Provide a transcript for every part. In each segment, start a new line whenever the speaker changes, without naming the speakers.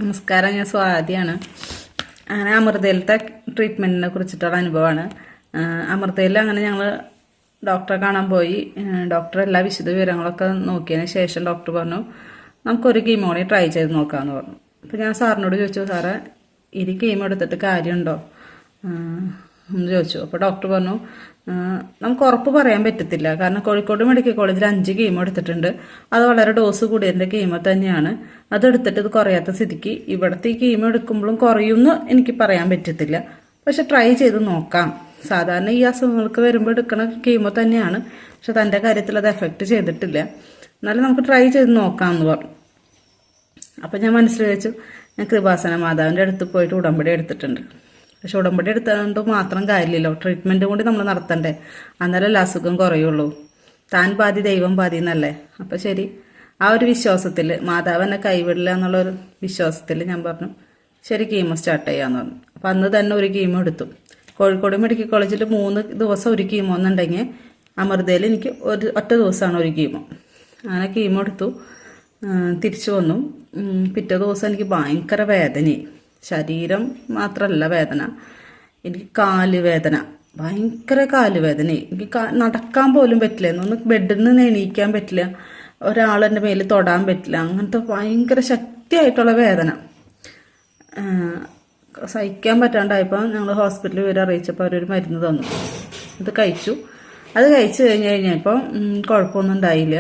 നമസ്കാരം, ഞാൻ സ്വാതിയാണ്. അങ്ങനെ അമൃതയിലത്തെ ട്രീറ്റ്മെൻറ്റിനെ കുറിച്ചിട്ടുള്ള അനുഭവമാണ്. അമൃതയിൽ അങ്ങനെ ഞങ്ങൾ ഡോക്ടറെ കാണാൻ പോയി. ഡോക്ടർ എല്ലാ വിശദ വിവരങ്ങളൊക്കെ നോക്കിയതിന് ശേഷം ഡോക്ടർ പറഞ്ഞു നമുക്കൊരു കീമോ കൂടി ട്രൈ ചെയ്ത് നോക്കാമെന്ന് പറഞ്ഞു. അപ്പോൾ ഞാൻ സാറിനോട് ചോദിച്ചു, സാറേ ഇനി കീമോ എടുത്തിട്ട് കാര്യമുണ്ടോ എന്ന് ചോദിച്ചു. അപ്പോൾ ഡോക്ടർ പറഞ്ഞു നമുക്ക് ഉറപ്പ് പറയാൻ പറ്റത്തില്ല, കാരണം കോഴിക്കോട് മെഡിക്കൽ കോളേജിൽ 5 കീമോ എടുത്തിട്ടുണ്ട്. അത് വളരെ ഡോസ് കൂടിയതിൻ്റെ കീമോ തന്നെയാണ്. അതെടുത്തിട്ട് ഇത് കുറയാത്ത സ്ഥിതിക്ക് ഇവിടുത്തെ ഈ കീമോ എടുക്കുമ്പോഴും കുറയുമെന്ന് എനിക്ക് പറയാൻ പറ്റത്തില്ല. പക്ഷെ ട്രൈ ചെയ്ത് നോക്കാം. സാധാരണ ഈ അസുഖങ്ങൾക്ക് വരുമ്പോൾ എടുക്കുന്ന കീമോ തന്നെയാണ്, പക്ഷെ തൻ്റെ കാര്യത്തിൽ അത് എഫക്റ്റ് ചെയ്തിട്ടില്ല. എന്നാലും നമുക്ക് ട്രൈ ചെയ്ത് നോക്കാം എന്ന് പറഞ്ഞു. അപ്പം ഞാൻ മനസ്സിൽ വെച്ചു, ഞാൻ കൃപാസന മാതാവിൻ്റെ അടുത്ത് പോയിട്ട് ഉടമ്പടി എടുത്തിട്ടുണ്ട്. പക്ഷെ ഉടമ്പടി എടുത്തുകൊണ്ട് മാത്രം കാര്യമില്ലല്ലോ, ട്രീറ്റ്മെൻറ്റ് കൂടി നമ്മൾ നടത്തണ്ടേ, അന്നേരമല്ല അസുഖം കുറയുള്ളൂ. താൻ പാതി ദൈവം പാതി എന്നല്ലേ. അപ്പം ശരി, ആ ഒരു വിശ്വാസത്തിൽ മാതാവ് എന്നെ കൈവിടില്ല എന്നുള്ളൊരു വിശ്വാസത്തിൽ ഞാൻ പറഞ്ഞു ശരി കീമോ സ്റ്റാർട്ട് ചെയ്യാമെന്ന് പറഞ്ഞു. അപ്പം അന്ന് തന്നെ ഒരു കീമോ എടുത്തു. കോഴിക്കോട് മെഡിക്കൽ കോളേജിൽ 3 ദിവസം ഒരു കീമോ എന്നുണ്ടെങ്കിൽ അമൃതയിൽ എനിക്ക് ഒറ്റ ദിവസമാണ് ഒരു കീമോ. അങ്ങനെ കീമോ എടുത്തു, തിരിച്ചു വന്നു. പിറ്റേ ദിവസം എനിക്ക് ഭയങ്കര വേദനയായി. ശരീരം മാത്രമല്ല വേദന, എനിക്ക് കാലുവേദന, ഭയങ്കര കാലുവേദനയായി. എനിക്ക് നടക്കാൻ പോലും പറ്റില്ല, ഒന്ന് ബെഡിൽ നിന്ന് എണീക്കാൻ പറ്റില്ല, ഒരാളെൻ്റെ മേൽ തൊടാൻ പറ്റില്ല. അങ്ങനത്തെ ഭയങ്കര ശക്തിയായിട്ടുള്ള വേദന സഹിക്കാൻ പറ്റാണ്ടായപ്പോൾ ഞങ്ങൾ ഹോസ്പിറ്റലിൽ വരെ അറിയിച്ചപ്പോൾ അവരൊരു മരുന്ന് തന്നു. ഇത് കഴിച്ചു. അത് കഴിച്ചു കഴിഞ്ഞപ്പോൾ കുഴപ്പമൊന്നും ഉണ്ടായില്ല,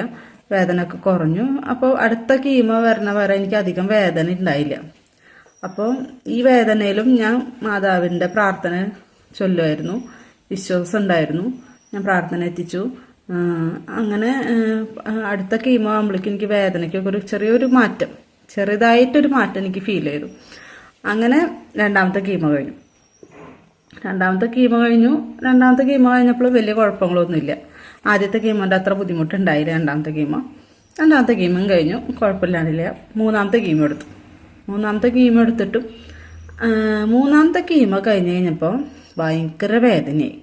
വേദന ഒക്കെ കുറഞ്ഞു. അപ്പോൾ അടുത്ത കീമോ വരണ വരെ എനിക്ക് അധികം വേദന ഉണ്ടായില്ല. അപ്പോൾ ഈ വേദനയിലും ഞാൻ മാതാവിൻ്റെ പ്രാർത്ഥന ചൊല്ലുമായിരുന്നു, വിശ്വാസം ഉണ്ടായിരുന്നു. ഞാൻ പ്രാർത്ഥന എത്തിച്ചു. അങ്ങനെ അടുത്ത കീമോ ആകുമ്പോഴേക്കും എനിക്ക് വേദനയ്ക്കൊക്കെ ഒരു ചെറിയൊരു മാറ്റം, ചെറുതായിട്ടൊരു മാറ്റം എനിക്ക് ഫീൽ ചെയ്തു. അങ്ങനെ രണ്ടാമത്തെ കീമോ കഴിഞ്ഞു. രണ്ടാമത്തെ കീമോ കഴിഞ്ഞപ്പോൾ വലിയ കുഴപ്പങ്ങളൊന്നുമില്ല. ആദ്യത്തെ കീമോൻ്റെ അത്ര ബുദ്ധിമുട്ടുണ്ടായില്ല. രണ്ടാമത്തെ കീമോ കഴിഞ്ഞു, കുഴപ്പമില്ലാണ്ടില്ല. മൂന്നാമത്തെ കീമോ എടുത്തിട്ടും മൂന്നാമത്തെ കീമോ കഴിഞ്ഞ് കഴിഞ്ഞപ്പോൾ ഭയങ്കര വേദനയായി,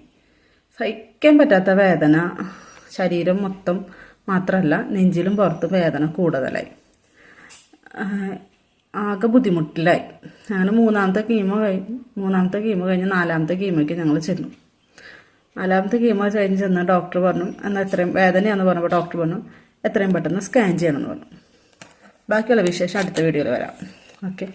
സഹിക്കാൻ പറ്റാത്ത വേദന. ശരീരം മൊത്തം മാത്രമല്ല, നെഞ്ചിലും പുറത്തും വേദന കൂടുതലായി, ആകെ ബുദ്ധിമുട്ടിലായി. അങ്ങനെ മൂന്നാമത്തെ കീമോ കഴിഞ്ഞ് 4ാമത്തെ കീമോയ്ക്ക് ഞങ്ങൾ ചെന്നു. 4ാമത്തെ കീമോ കഴിഞ്ഞ് ചെന്ന് ഡോക്ടർ പറഞ്ഞു എന്നാൽ എത്രയും വേദനയാണെന്ന് പറഞ്ഞപ്പോൾ ഡോക്ടർ പറഞ്ഞു എത്രയും പെട്ടെന്ന് സ്കാൻ ചെയ്യണമെന്ന് പറഞ്ഞു. ബാക്കിയുള്ള വിശേഷം അടുത്ത വീഡിയോയിൽ വരാം. ഓക്കെ.